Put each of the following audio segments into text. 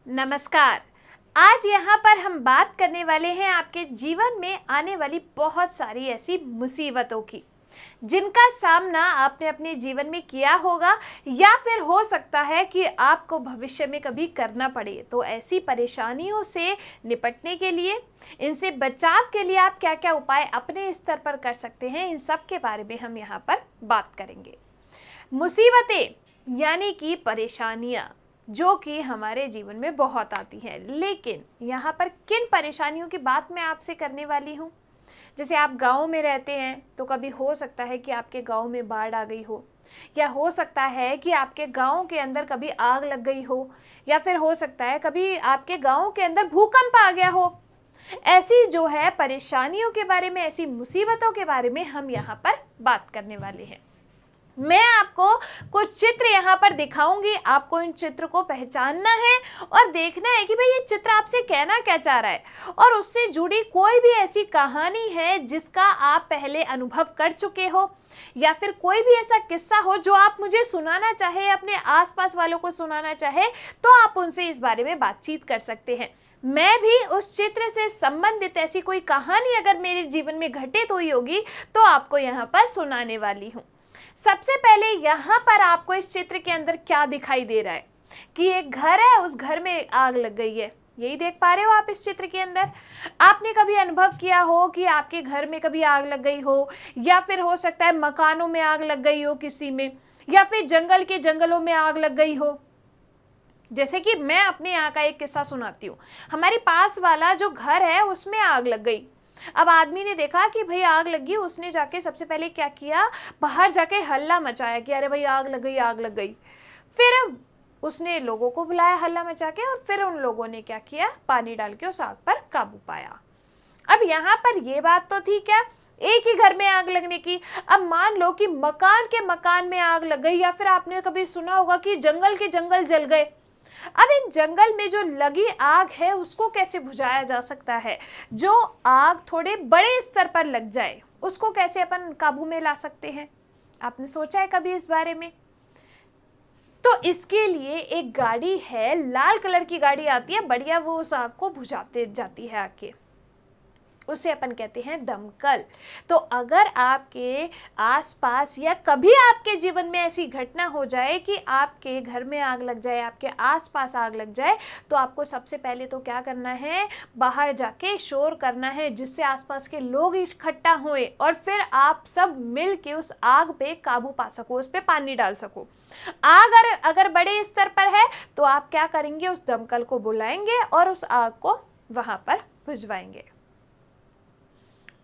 नमस्कार। आज यहाँ पर हम बात करने वाले हैं आपके जीवन में आने वाली बहुत सारी ऐसी मुसीबतों की, जिनका सामना आपने अपने जीवन में किया होगा या फिर हो सकता है कि आपको भविष्य में कभी करना पड़े। तो ऐसी परेशानियों से निपटने के लिए, इनसे बचाव के लिए आप क्या-क्या उपाय अपने स्तर पर कर सकते हैं, इन सब के बारे में हम यहाँ पर बात करेंगे। मुसीबतें यानी कि परेशानियाँ जो कि हमारे जीवन में बहुत आती हैं, लेकिन यहाँ पर किन परेशानियों की बात मैं आपसे करने वाली हूँ। जैसे आप गांव में रहते हैं तो कभी हो सकता है कि आपके गांव में बाढ़ आ गई हो, या हो सकता है कि आपके गांव के अंदर कभी आग लग गई हो, या फिर हो सकता है कभी आपके गांव के अंदर भूकंप आ गया हो। ऐसी जो है परेशानियों के बारे में, ऐसी मुसीबतों के बारे में हम यहाँ पर बात करने वाले हैं। मैं आपको कुछ चित्र यहाँ पर दिखाऊंगी, आपको इन चित्र को पहचानना है और देखना है कि भाई ये चित्र आपसे कहना क्या चाह रहा है, और उससे जुड़ी कोई भी ऐसी कहानी है जिसका आप पहले अनुभव कर चुके हो, या फिर कोई भी ऐसा किस्सा हो जो आप मुझे सुनाना चाहे, अपने आसपास वालों को सुनाना चाहे, तो आप उनसे इस बारे में बातचीत कर सकते हैं। मैं भी उस चित्र से संबंधित ऐसी कोई कहानी अगर मेरे जीवन में घटित हुई होगी तो आपको यहाँ पर सुनाने वाली हूँ। सबसे पहले यहाँ पर आपको इस चित्र के अंदर क्या दिखाई दे रहा है कि एक घर है, उस घर में आग लग गई है। यही देख पा रहे हो आप इस चित्र के अंदर। आपने कभी अनुभव किया हो कि आपके घर में कभी आग लग गई हो, या फिर हो सकता है मकानों में आग लग गई हो किसी में, या फिर जंगलों में आग लग गई हो। जैसे कि मैं अपने यहाँ का एक किस्सा सुनाती हूँ। हमारे पास वाला जो घर है उसमें आग लग गई। अब आदमी ने देखा कि भाई आग लगी, उसने जाके सबसे पहले क्या किया, बाहर जाके हल्ला मचाया कि अरे भाई आग लग गई, आग लग गई। फिर उसने लोगों को बुलाया हल्ला मचा के, और फिर उन लोगों ने क्या किया, पानी डाल के उस आग पर काबू पाया। अब यहाँ पर ये बात तो थी क्या, एक ही घर में आग लगने की। अब मान लो कि मकान के मकान में आग लग गई, या फिर आपने कभी सुना होगा कि जंगल के जंगल जल गए। अब इन जंगल में जो लगी आग है उसको कैसे बुझाया जा सकता है। जो आग थोड़े बड़े स्तर पर लग जाए उसको कैसे अपन काबू में ला सकते हैं, आपने सोचा है कभी इस बारे में? तो इसके लिए एक गाड़ी है, लाल कलर की गाड़ी आती है, बढ़िया, वो उस आग को बुझाते जाती है आके, उसे अपन कहते हैं दमकल। तो अगर आपके आसपास या कभी आपके जीवन में ऐसी घटना हो जाए कि आपके घर में आग लग जाए, आपके आसपास आग लग जाए, तो आपको सबसे पहले तो क्या करना है, बाहर जाके शोर करना है जिससे आसपास के लोग इकट्ठा होए, और फिर आप सब मिल के उस आग पे काबू पा सको, उस पे पानी डाल सको। आग अगर बड़े स्तर पर है तो आप क्या करेंगे, उस दमकल को बुलाएंगे और उस आग को वहां पर बुझवाएंगे।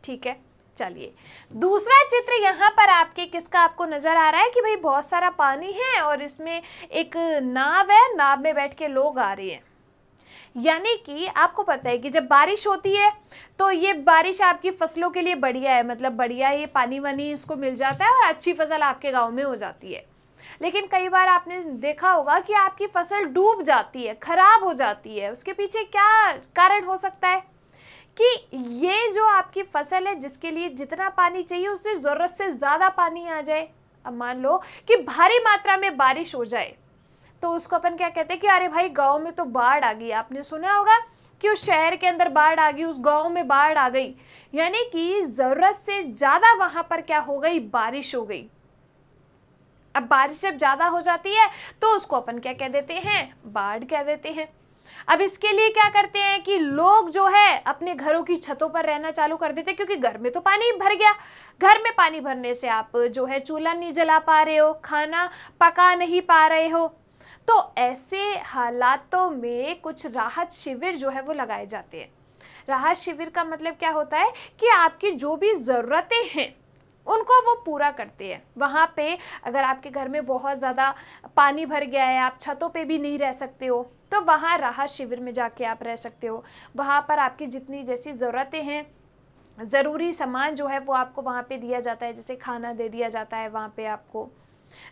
ठीक है, चलिए दूसरा चित्र यहाँ पर आपके किसका आपको नजर आ रहा है कि भाई बहुत सारा पानी है और इसमें एक नाव है, नाव में बैठ के लोग आ रहे हैं। यानी कि आपको पता है कि जब बारिश होती है तो ये बारिश आपकी फसलों के लिए बढ़िया है, मतलब बढ़िया, ये पानी वानी इसको मिल जाता है और अच्छी फसल आपके गांव में हो जाती है। लेकिन कई बार आपने देखा होगा कि आपकी फसल डूब जाती है, खराब हो जाती है। उसके पीछे क्या कारण हो सकता है कि ये जो आपकी फसल है जिसके लिए जितना पानी चाहिए उससे जरूरत से ज्यादा पानी आ जाए। अब मान लो कि भारी मात्रा में बारिश हो जाए तो उसको अपन क्या कहते हैं कि अरे भाई गांव में तो बाढ़ आ गई। आपने सुना होगा कि उस शहर के अंदर बाढ़ आ गई, उस गांव में बाढ़ आ गई, यानी कि जरूरत से ज्यादा वहां पर क्या हो गई, बारिश हो गई। अब बारिश जब ज्यादा हो जाती है तो उसको अपन क्या कह देते हैं, बाढ़ कह देते हैं। अब इसके लिए क्या करते हैं कि लोग जो है अपने घरों की छतों पर रहना चालू कर देते हैं, क्योंकि घर में तो पानी भर गया। घर में पानी भरने से आप जो है चूल्हा नहीं जला पा रहे हो, खाना पका नहीं पा रहे हो। तो ऐसे हालातों में कुछ राहत शिविर जो है वो लगाए जाते हैं। राहत शिविर का मतलब क्या होता है कि आपकी जो भी जरूरतें हैं उनको वो पूरा करते हैं। वहाँ पे अगर आपके घर में बहुत ज़्यादा पानी भर गया है, आप छतों पे भी नहीं रह सकते हो, तो वहाँ राहत शिविर में जाके आप रह सकते हो। वहाँ पर आपकी जितनी जैसी ज़रूरतें हैं, ज़रूरी सामान जो है वो आपको वहाँ पे दिया जाता है। जैसे खाना दे दिया जाता है, वहाँ पे आपको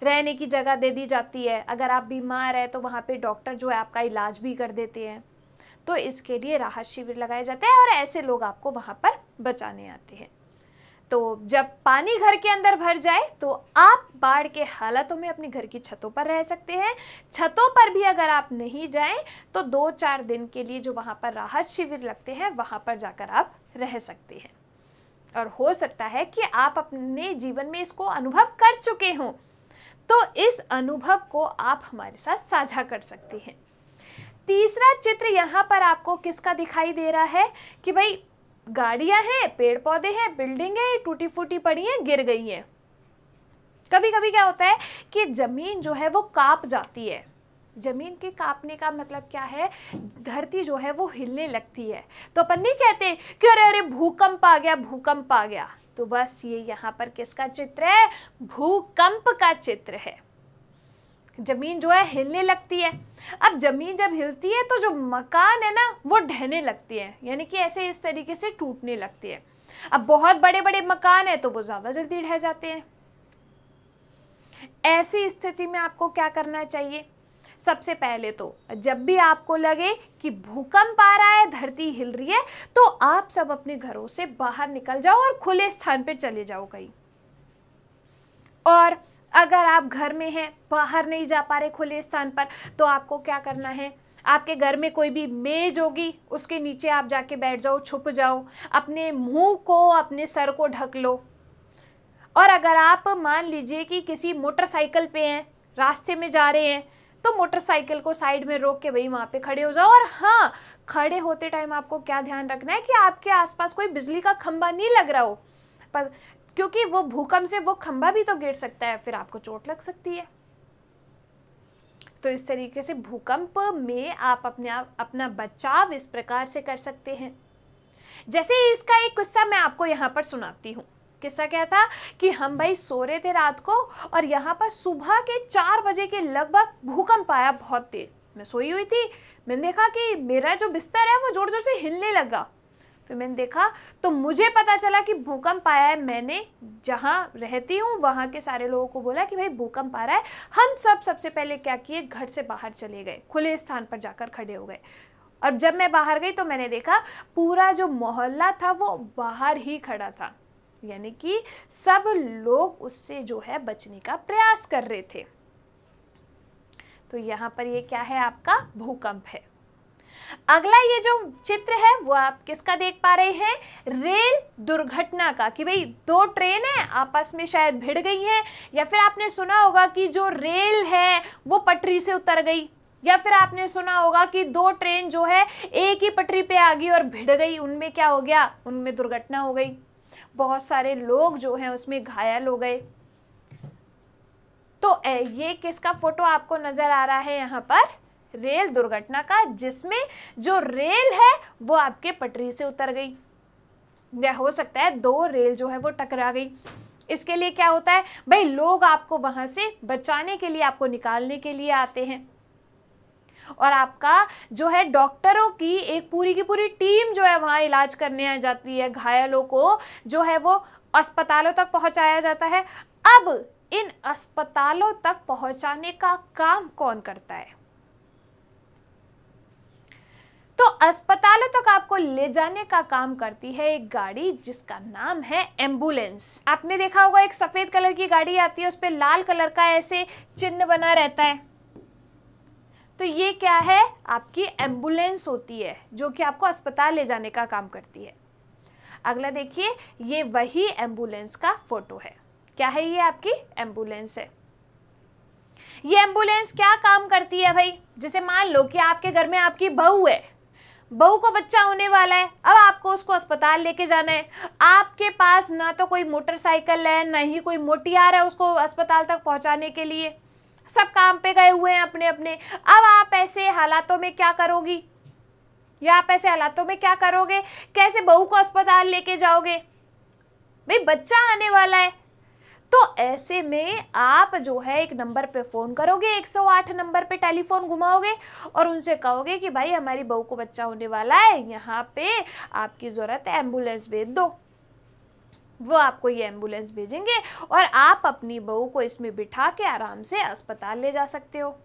रहने की जगह दे दी जाती है। अगर आप बीमार है तो वहाँ पे डॉक्टर जो है आपका इलाज भी कर देते हैं। तो इसके लिए राहत शिविर लगाए जाते हैं और ऐसे लोग आपको वहाँ पर बचाने आते हैं। तो जब पानी घर के अंदर भर जाए तो आप बाढ़ के हालातों में अपने घर की छतों पर रह सकते हैं। छतों पर भी अगर आप नहीं जाएं तो 2-4 दिन के लिए जो वहां पर राहत शिविर लगते हैं वहां पर जाकर आप रह सकते हैं। और हो सकता है कि आप अपने जीवन में इसको अनुभव कर चुके हों, तो इस अनुभव को आप हमारे साथ साझा कर सकते हैं। तीसरा चित्र यहाँ पर आपको किसका दिखाई दे रहा है कि भाई गाड़ियां हैं, पेड़ पौधे हैं, बिल्डिंग है, टूटी फूटी पड़ी हैं, गिर गई हैं। कभी कभी क्या होता है कि जमीन जो है वो कांप जाती है। जमीन के कांपने का मतलब क्या है, धरती जो है वो हिलने लगती है। तो अपन नहीं कहते कि अरे अरे भूकंप आ गया, भूकंप आ गया। तो बस ये यहाँ पर किसका चित्र है, भूकंप का चित्र है। जमीन जो है हिलने लगती है। अब जमीन जब हिलती है तो जो मकान है ना वो ढहने लगती है, यानी कि ऐसे इस तरीके से टूटने लगती है। अब बहुत बड़े बड़े मकान है तो वो ज्यादा जल्दी ढह जाते हैं। ऐसी स्थिति में आपको क्या करना चाहिए, सबसे पहले तो जब भी आपको लगे कि भूकंप आ रहा है, धरती हिल रही है, तो आप सब अपने घरों से बाहर निकल जाओ और खुले स्थान पर चले जाओ कहीं। और अगर आप घर में हैं, बाहर नहीं जा पा रहे खुले स्थान पर, तो आपको क्या करना है, आपके घर में कोई भी मेज होगी उसके नीचे आप जाके बैठ जाओ, छुप जाओ, अपने मुंह को, अपने सर को ढक लो। और अगर आप मान लीजिए कि किसी मोटरसाइकिल पे हैं, रास्ते में जा रहे हैं, तो मोटरसाइकिल को साइड में रोक के भाई वहां पे खड़े हो जाओ। और हाँ, खड़े होते टाइम आपको क्या ध्यान रखना है कि आपके आसपास कोई बिजली का खंभा नहीं लग रहा हो, पर क्योंकि वो भूकंप से वो खंभा भी तो गिर सकता है, फिर आपको चोट लग सकती है। तो इस तरीके से भूकंप में आप अपना बचाव इस प्रकार से कर सकते हैं। जैसे इसका एक किस्सा मैं आपको यहाँ पर सुनाती हूँ। किस्सा क्या था कि हम भाई सो रहे थे रात को और यहाँ पर सुबह के 4 बजे के लगभग भूकंप आया बहुत तेज। मैं सोई हुई थी, मैंने देखा कि मेरा जो बिस्तर है वो जोर जोर से हिलने लगा। फिर मैंने देखा तो मुझे पता चला कि भूकंप आया है। मैंने जहाँ रहती हूँ वहाँ के सारे लोगों को बोला कि भाई भूकंप आ रहा है। हम सब सबसे पहले क्या किए, घर से बाहर चले गए, खुले स्थान पर जाकर खड़े हो गए। और जब मैं बाहर गई तो मैंने देखा पूरा जो मोहल्ला था वो बाहर ही खड़ा था, यानी कि सब लोग उससे जो है बचने का प्रयास कर रहे थे। तो यहाँ पर ये क्या है, आपका भूकंप है। अगला ये जो चित्र है वो आप किसका देख पा रहे हैं, रेल दुर्घटना का, कि भाई 2 ट्रेन है आपस में शायद भिड़ गई हैं, या फिर आपने सुना होगा कि जो रेल है वो पटरी से उतर गई, या फिर आपने सुना होगा कि 2 ट्रेन जो है एक ही पटरी पे आ गई और भिड़ गई। उनमें क्या हो गया, उनमें दुर्घटना हो गई, बहुत सारे लोग जो हैं उसमें घायल हो गए। तो ये किसका फोटो आपको नजर आ रहा है यहाँ पर, रेल दुर्घटना का, जिसमें जो रेल है वो आपके पटरी से उतर गई, या हो सकता है 2 रेल जो है वो टकरा गई। इसके लिए क्या होता है भाई, लोग आपको वहां से बचाने के लिए, आपको निकालने के लिए आते हैं। और आपका जो है डॉक्टरों की एक पूरी की पूरी टीम जो है वहां इलाज करने आ जाती है। घायलों को जो है वो अस्पतालों तक पहुंचाया जाता है। अब इन अस्पतालों तक पहुंचाने का काम कौन करता है, तो अस्पतालों तक आपको ले जाने का काम करती है एक गाड़ी जिसका नाम है एम्बुलेंस। आपने देखा होगा एक सफेद कलर की गाड़ी आती है, उस पर लाल कलर का ऐसे चिन्ह बना रहता है, तो ये क्या है, आपकी एम्बुलेंस होती है जो कि आपको अस्पताल ले जाने का काम करती है। अगला देखिए, ये वही एम्बुलेंस का फोटो है। क्या है, ये आपकी एम्बुलेंस है। ये एम्बुलेंस क्या काम करती है भाई, जैसे मान लो कि आपके घर में आपकी बहू है, बहू को बच्चा होने वाला है, अब आपको उसको अस्पताल लेके जाना है। आपके पास ना तो कोई मोटरसाइकिल है, ना ही कोई मोटियार है उसको अस्पताल तक पहुंचाने के लिए, सब काम पे गए हुए हैं अपने अपने। अब आप ऐसे हालातों में क्या करोगी, या आप ऐसे हालातों में क्या करोगे, कैसे बहू को अस्पताल लेके जाओगे, भाई बच्चा आने वाला है। तो ऐसे में आप जो है एक नंबर पे फोन करोगे, 108 नंबर पे टेलीफोन घुमाओगे और उनसे कहोगे कि भाई हमारी बहू को बच्चा होने वाला है, यहाँ पे आपकी जरूरत है, एम्बुलेंस भेज दो। वो आपको ये एम्बुलेंस भेजेंगे और आप अपनी बहू को इसमें बिठा के आराम से अस्पताल ले जा सकते हो।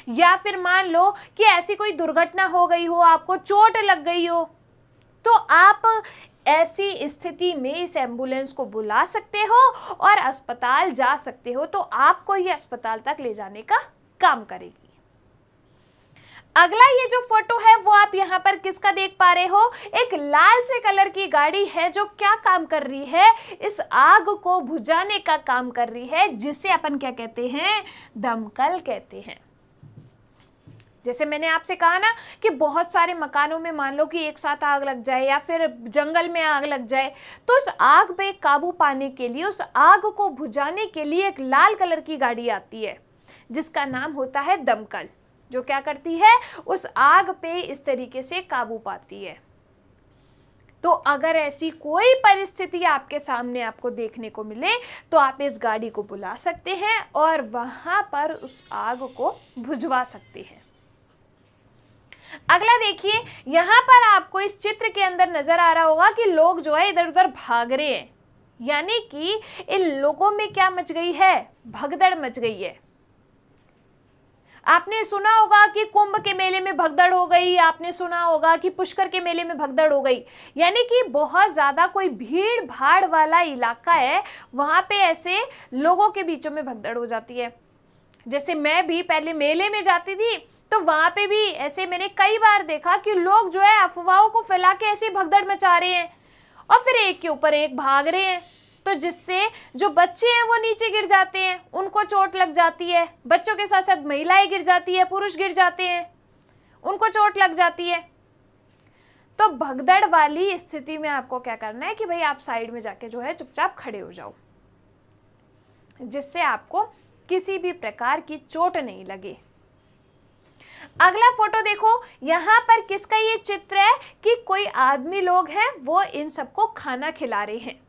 या फिर मान लो कि ऐसी कोई दुर्घटना हो गई हो, आपको चोट लग गई हो, तो आप ऐसी स्थिति में इस एम्बुलेंस को बुला सकते हो और अस्पताल जा सकते हो, तो आपको ये अस्पताल तक ले जाने का काम करेगी। अगला ये जो फोटो है वो आप यहाँ पर किसका देख पा रहे हो, एक लाल से कलर की गाड़ी है जो क्या काम कर रही है, इस आग को बुझाने का काम कर रही है, जिसे अपन क्या कहते हैं, दमकल कहते हैं। जैसे मैंने आपसे कहा ना कि बहुत सारे मकानों में मान लो कि एक साथ आग लग जाए या फिर जंगल में आग लग जाए, तो उस आग पे काबू पाने के लिए, उस आग को बुझाने के लिए एक लाल कलर की गाड़ी आती है जिसका नाम होता है दमकल, जो क्या करती है, उस आग पे इस तरीके से काबू पाती है। तो अगर ऐसी कोई परिस्थिति आपके सामने आपको देखने को मिले तो आप इस गाड़ी को बुला सकते हैं और वहां पर उस आग को बुझवा सकते हैं। अगला देखिए, यहां पर आपको इस चित्र के अंदर नजर आ रहा होगा कि लोग जो है इधर उधर भाग रहे हैं, यानी कि इन लोगों में क्या मच गई है, भगदड़ मच गई है। आपने सुना होगा कि कुंभ के मेले में भगदड़ हो गई, आपने सुना होगा कि पुष्कर के मेले में भगदड़ हो गई, यानी कि बहुत ज्यादा कोई भीड़ भाड़ वाला इलाका है, वहां पे ऐसे लोगों के बीचों में भगदड़ हो जाती है। जैसे मैं भी पहले मेले में जाती थी तो वहां पे भी ऐसे मैंने कई बार देखा कि लोग जो है अफवाहों को फैला के ऐसे भगदड़ मचा रहे हैं और फिर एक के ऊपर एक भाग रहे हैं, तो जिससे जो बच्चे हैं वो नीचे गिर जाते हैं, उनको चोट लग जाती है। बच्चों के साथ साथ महिलाएं गिर जाती है, पुरुष गिर जाते हैं, उनको चोट लग जाती है। तो भगदड़ वाली स्थिति में आपको क्या करना है कि भाई आप साइड में जाके जो है चुपचाप खड़े हो जाओ, जिससे आपको किसी भी प्रकार की चोट नहीं लगे। अगला फोटो देखो, यहां पर किसका ये चित्र है कि कोई आदमी लोग हैं वो इन सबको खाना खिला रहे हैं,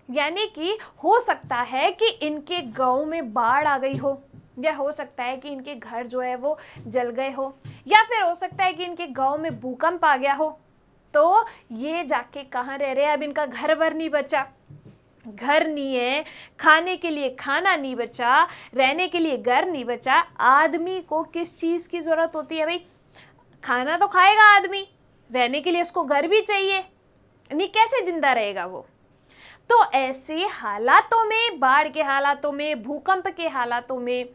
यानी कि हो सकता है कि इनके गांव में बाढ़ आ गई हो, या हो सकता है कि इनके घर जो है वो जल गए हो, या फिर हो सकता है कि इनके गांव में भूकंप आ गया हो। तो ये जाके कहाँ रह रहे हैं, अब इनका घर वर नहीं बचा, घर नहीं है, खाने के लिए खाना नहीं बचा, रहने के लिए घर नहीं बचा। आदमी को किस चीज की जरूरत होती है भाई, खाना तो खाएगा आदमी, रहने के लिए उसको घर भी चाहिए, नहीं कैसे जिंदा रहेगा वो। तो ऐसे हालातों में, बाढ़ के हालातों में, भूकंप के हालातों में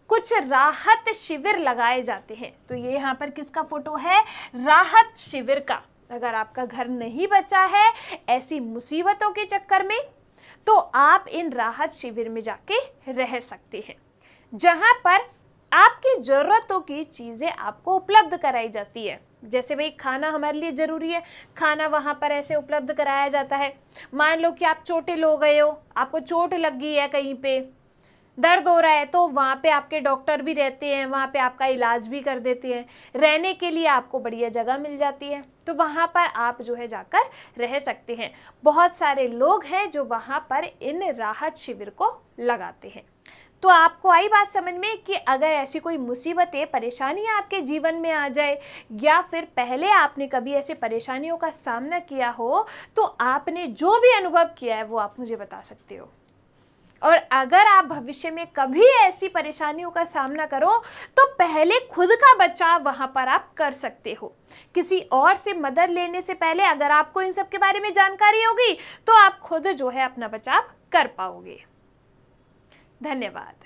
कुछ राहत शिविर लगाए जाते हैं। तो ये यहाँ पर किसका फोटो है, राहत शिविर का। अगर आपका घर नहीं बचा है ऐसी मुसीबतों के चक्कर में, तो आप इन राहत शिविर में जाके रह सकते हैं, जहां पर आपकी जरूरतों की चीजें आपको उपलब्ध कराई जाती है। जैसे भाई खाना हमारे लिए जरूरी है, खाना वहां पर ऐसे उपलब्ध कराया जाता है। मान लो कि आप चोटिल हो गए हो, आपको चोट लग गई है, कहीं पे दर्द हो रहा है, तो वहाँ पे आपके डॉक्टर भी रहते हैं, वहाँ पे आपका इलाज भी कर देते हैं। रहने के लिए आपको बढ़िया जगह मिल जाती है, तो वहाँ पर आप जो है जाकर रह सकते हैं। बहुत सारे लोग हैं जो वहाँ पर इन राहत शिविर को लगाते हैं। तो आपको आई बात समझ में कि अगर ऐसी कोई मुसीबतें, परेशानियां आपके जीवन में आ जाए, या फिर पहले आपने कभी ऐसे परेशानियों का सामना किया हो, तो आपने जो भी अनुभव किया है वो आप मुझे बता सकते हो। और अगर आप भविष्य में कभी ऐसी परेशानियों का सामना करो तो पहले खुद का बचाव वहां पर आप कर सकते हो। किसी और से मदद लेने से पहले अगर आपको इन सब के बारे में जानकारी होगी तो आप खुद जो है अपना बचाव कर पाओगे। धन्यवाद।